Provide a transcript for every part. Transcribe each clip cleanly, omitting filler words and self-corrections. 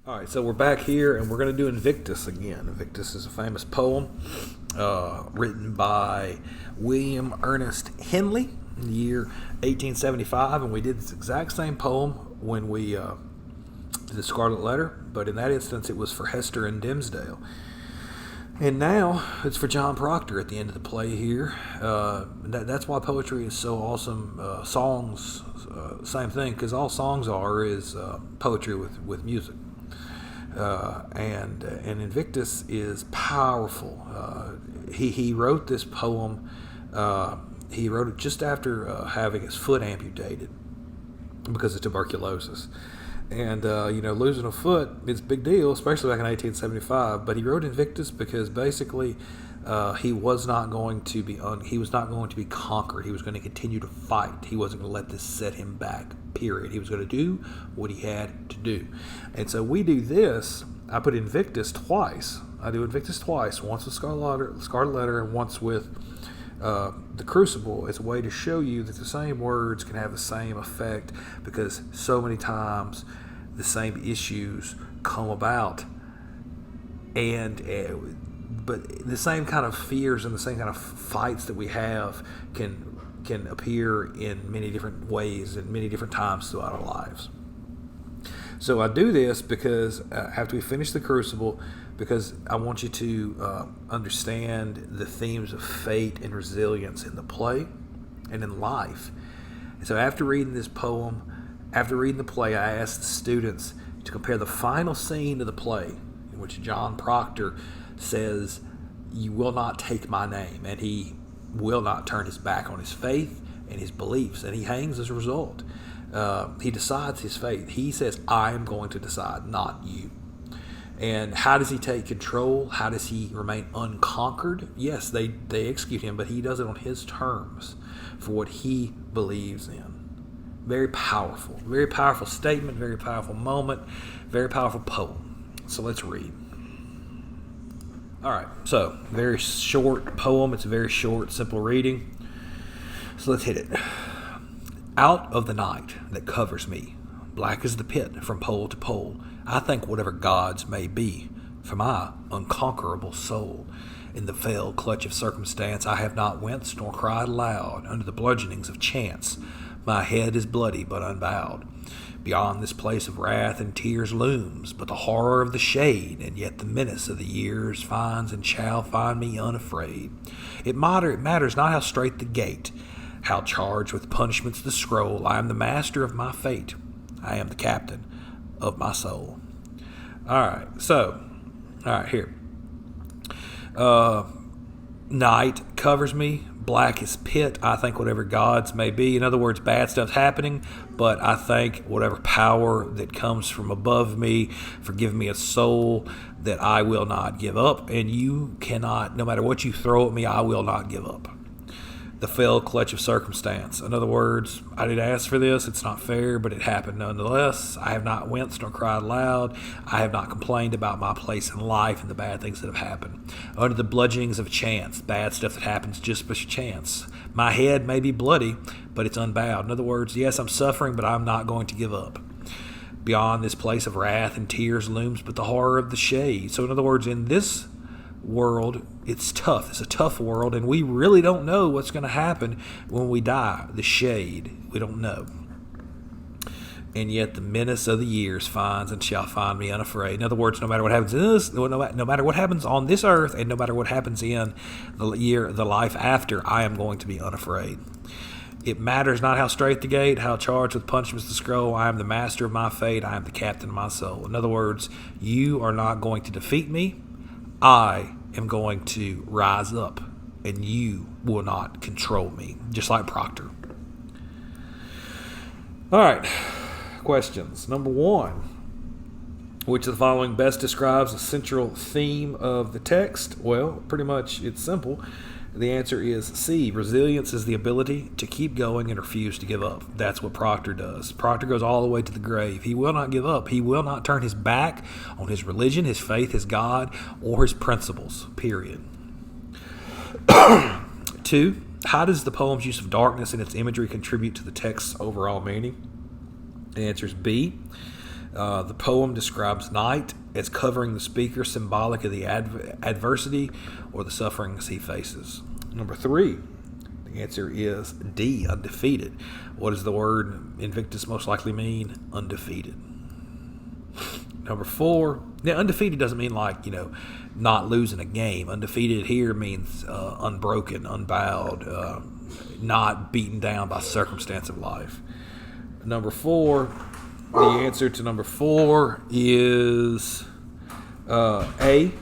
All right, so we're back here, and we're going to do Invictus again. Invictus is a famous poem written by William Ernest Henley in the year 1875, and we did this exact same poem when we did the Scarlet Letter, but in that instance it was for Hester and Dimmesdale. And now it's for John Proctor at the end of the play here. That's why poetry is so awesome. Songs, same thing, because all songs is poetry with music. And Invictus is powerful. He wrote this poem. He wrote it just after having his foot amputated because of tuberculosis. And, losing a foot is a big deal, especially back in 1875. But he wrote Invictus because basically he was not going to be conquered. He was going to continue to fight. He wasn't going to let this set him back, period. He was going to do what he had to do. And so we do this. I put Invictus twice. I do Invictus twice, once with Scarlet Letter and once with the Crucible, as a way to show you that the same words can have the same effect, because so many times the same issues come about, but the same kind of fears and the same kind of fights that we have can appear in many different ways and many different times throughout our lives. So I do this because after we finish the Crucible, because I want you to understand the themes of fate and resilience in the play and in life. And so after reading this poem, after reading the play, I asked the students to compare the final scene of the play, in which John Proctor says, "You will not take my name," and he will not turn his back on his faith and his beliefs, and he hangs as a result. He decides his fate. He says, "I am going to decide, not you." And how does he take control? How does he remain unconquered? Yes, they execute him, but he does it on his terms for what he believes in. Very powerful statement, very powerful moment, very powerful poem. So let's read. All right, so very short poem. It's a very short, simple reading. So let's hit it. Out of the night that covers me, black as the pit from pole to pole, I think whatever gods may be for my unconquerable soul. In the fell clutch of circumstance, I have not winced nor cried aloud under the bludgeonings of chance. My head is bloody but unbowed. Beyond this place of wrath and tears looms but the horror of the shade, and yet the menace of the years finds and shall find me unafraid. It matters not how strait the gate, how charged with punishments the scroll. I am the master of my fate. I am the captain of my soul. Here. Night covers me, black as pit. I think whatever gods may be. In other words, bad stuff's happening, but I think whatever power that comes from above me, forgive me a soul that I will not give up. And you cannot, no matter what you throw at me, I will not give up. The fell clutch of circumstance. In other words, I didn't ask for this. It's not fair, but it happened nonetheless. I have not winced nor cried loud. I have not complained about my place in life and the bad things that have happened. Under the bludgeonings of chance, bad stuff that happens just by chance. My head may be bloody, but it's unbowed. In other words, yes, I'm suffering, but I'm not going to give up. Beyond this place of wrath and tears looms but the horror of the shade. So in other words, in this world, it's tough. It's a tough world, and we really don't know what's going to happen when we die. The shade, we don't know. And yet the menace of the years finds and shall find me unafraid. In other words, no matter what happens in this, no matter what happens on this earth, and no matter what happens in the life after, I am going to be unafraid. It matters not how straight the gate, how charged with punishments the scroll. I am the master of my fate. I am the captain of my soul. In other words, you are not going to defeat me. I am going to rise up, and you will not control me, just like Proctor. All right, questions. Number 1, which of the following best describes the central theme of the text? Well, pretty much it's simple. The answer is C. Resilience is the ability to keep going and refuse to give up. That's what Proctor does. Proctor goes all the way to the grave. He will not give up. He will not turn his back on his religion, his faith, his God, or his principles, period. 2. How does the poem's use of darkness and its imagery contribute to the text's overall meaning? The answer is B. The poem describes night as covering the speaker, symbolic of the adversity or the sufferings he faces. Number 3, the answer is D, undefeated. What does the word Invictus most likely mean? Undefeated. Number 4, now undefeated doesn't mean like, not losing a game. Undefeated here means unbroken, unbowed, not beaten down by circumstance of life. Number 4, the answer to number 4 is A.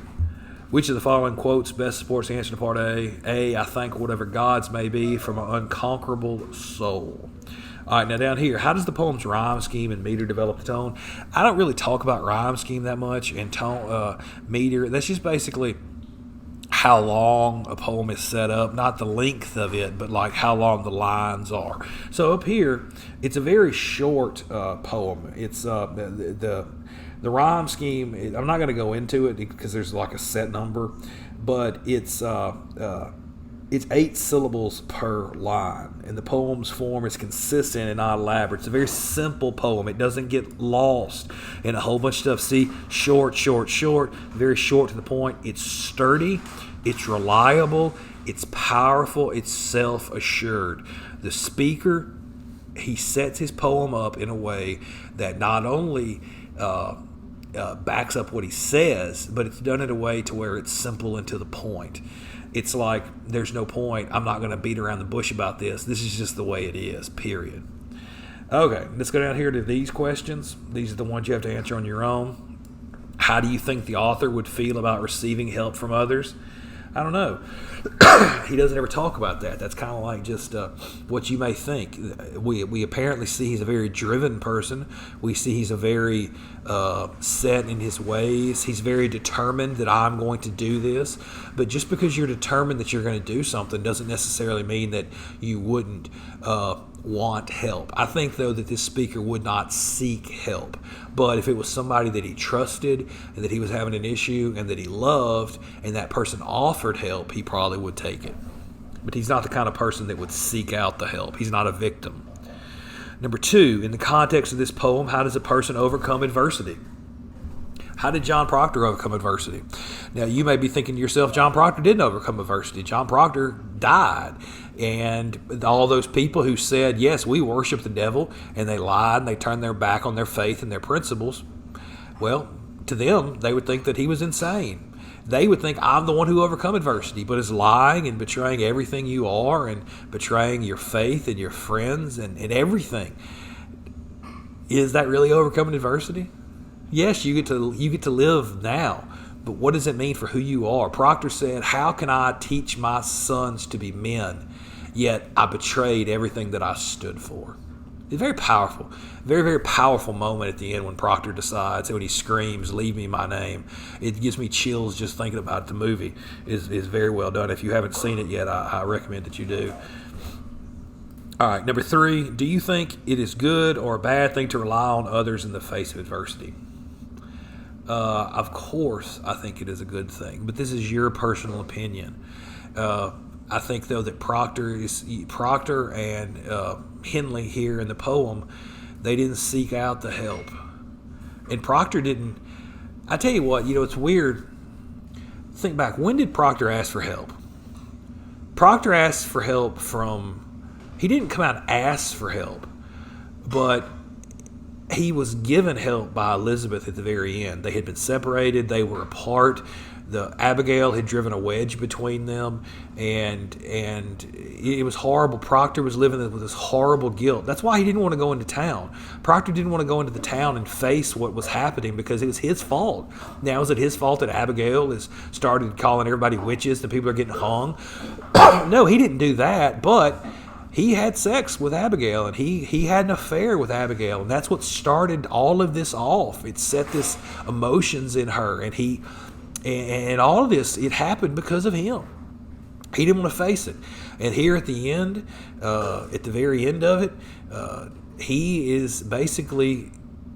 Which of the following quotes best supports the answer to part A? A, I thank whatever gods may be from an unconquerable soul. All right, now down here, how does the poem's rhyme scheme and meter develop the tone? I don't really talk about rhyme scheme that much and tone meter. That's just basically how long a poem is set up, not the length of it, but like how long the lines are. So up here, it's a very short poem. It's the rhyme scheme. I'm not going to go into it because there's like a set number, but it's 8 syllables per line, and the poem's form is consistent and not elaborate. It's a very simple poem. It doesn't get lost in a whole bunch of stuff. See, short, very short to the point. It's sturdy, it's reliable, it's powerful, it's self-assured. The speaker, he sets his poem up in a way that not only backs up what he says, but it's done in a way to where it's simple and to the point. It's like, there's no point. I'm not going to beat around the bush about this. This is just the way it is, period. Okay, let's go down here to these questions. These are the ones you have to answer on your own. How do you think the author would feel about receiving help from others? I don't know. He doesn't ever talk about that. That's kind of like just what you may think. We apparently see he's a very driven person. We see he's a very set in his ways. He's very determined that I'm going to do this. But just because you're determined that you're going to do something doesn't necessarily mean that you wouldn't want help. I think, though, that this speaker would not seek help. But if it was somebody that he trusted and that he was having an issue and that he loved and that person offered help, he probably would take it. But he's not the kind of person that would seek out the help. He's not a victim. Number 2, in the context of this poem, how does a person overcome adversity? How did John Proctor overcome adversity? Now, you may be thinking to yourself, John Proctor didn't overcome adversity. John Proctor died. And all those people who said, yes, we worship the devil, and they lied and they turned their back on their faith and their principles, well, to them, they would think that he was insane. They would think, I'm the one who overcome adversity, but is lying and betraying everything you are and betraying your faith and your friends and everything. Is that really overcoming adversity? Yes, you get to live now, but what does it mean for who you are? Proctor said, how can I teach my sons to be men, yet I betrayed everything that I stood for? It's very powerful, very, very powerful moment at the end when Proctor decides, when he screams, leave me my name. It gives me chills just thinking about it. The movie is very well done. If you haven't seen it yet, I recommend that you do. All right, number 3, do you think it is good or a bad thing to rely on others in the face of adversity? Of course, I think it is a good thing, but this is your personal opinion. I think, though, that Proctor and Henley here in the poem, they didn't seek out the help. And Proctor didn't. I tell you what, it's weird. Think back. When did Proctor ask for help? Proctor asked for help he didn't come out and ask for help, but he was given help by Elizabeth at the very end. They had been separated. They were apart. Abigail had driven a wedge between them, and it was horrible. Proctor was living with this horrible guilt. That's why he didn't want to go into town. Proctor didn't want to go into the town and face what was happening because it was his fault. Now, is it his fault that Abigail has started calling everybody witches and people are getting hung? No, he didn't do that, but he had sex with Abigail, and he had an affair with Abigail, and that's what started all of this off. It set this emotions in her, and all of this, it happened because of him. He didn't want to face it. And here at the end, at the very end of it, he is basically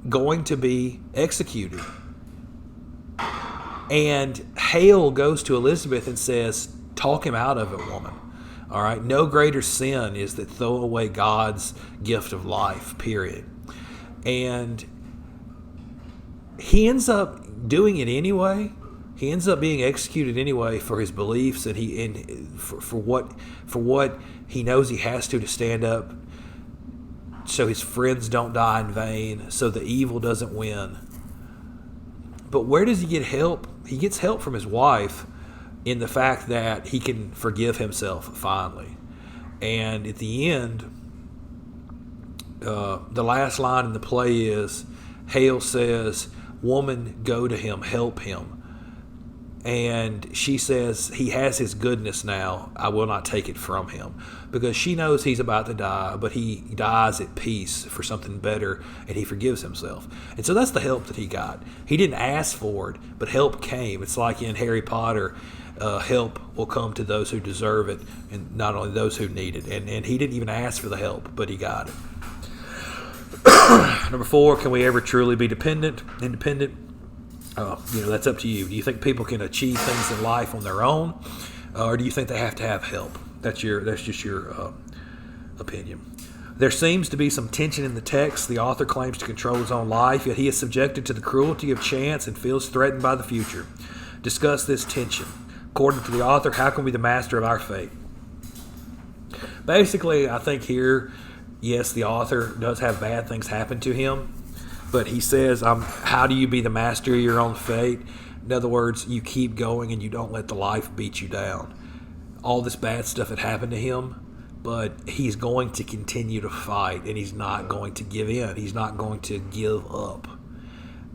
going to be executed. And Hale goes to Elizabeth and says, talk him out of it, woman. All right, no greater sin is that throw away God's gift of life, period. And he ends up doing it anyway. He ends up being executed anyway for his beliefs, and for what he knows he has to stand up, so his friends don't die in vain, so the evil doesn't win. But where does he get help? He gets help from his wife in the fact that he can forgive himself finally. And at the end, the last line in the play is, Hale says, "Woman, go to him, help him." And she says, "He has his goodness now. I will not take it from him." Because she knows he's about to die, but he dies at peace for something better, and he forgives himself. And so that's the help that he got. He didn't ask for it, but help came. It's like in Harry Potter, help will come to those who deserve it, and not only those who need it. And he didn't even ask for the help, but he got it. Number 4, can we ever truly be independent? That's up to you. Do you think people can achieve things in life on their own, or do you think they have to have help? That's just your opinion. There seems to be some tension in the text. The author claims to control his own life, yet he is subjected to the cruelty of chance and feels threatened by the future. Discuss this tension. According to the author, how can we be the master of our fate? Basically, I think here, yes, the author does have bad things happen to him, but he says, how do you be the master of your own fate? In other words, you keep going and you don't let the life beat you down. All this bad stuff had happened to him, but he's going to continue to fight, and he's not going to give in. He's not going to give up.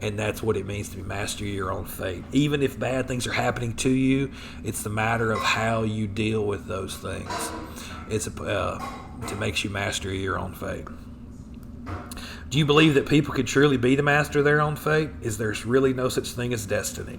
And that's what it means to be master of your own fate. Even if bad things are happening to you, it's the matter of how you deal with those things. It's to makes you master of your own fate. Do you believe that people could truly be the master of their own fate? Is there really no such thing as destiny?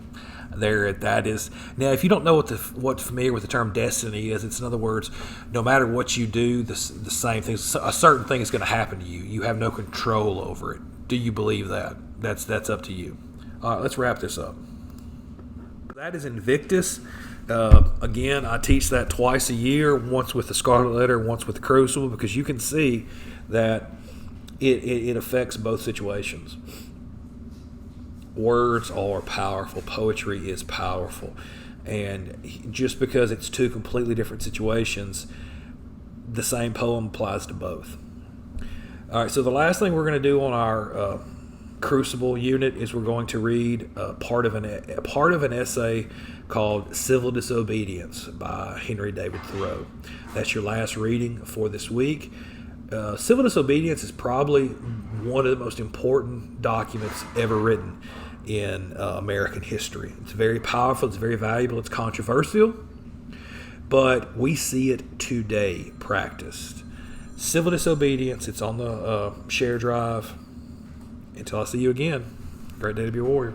That is. Now, if you don't know what's familiar with the term destiny is, it's in other words, no matter what you do, the same thing. A certain thing is going to happen to you. You have no control over it. Do you believe that? That's up to you. All right, let's wrap this up. That is Invictus. Again, I teach that twice a year, once with the Scarlet Letter, once with the Crucible, because you can see that it affects both situations. Words are powerful. Poetry is powerful. And just because it's two completely different situations, the same poem applies to both. All right, so the last thing we're going to do on our Crucible unit is we're going to read part of an essay called Civil Disobedience by Henry David Thoreau. That's your last reading for this week. Civil disobedience is probably one of the most important documents ever written in American history. It's very powerful, it's very valuable, it's controversial, but we see it today practiced. Civil disobedience, it's on the share drive. Until I see you again, great day to be a warrior.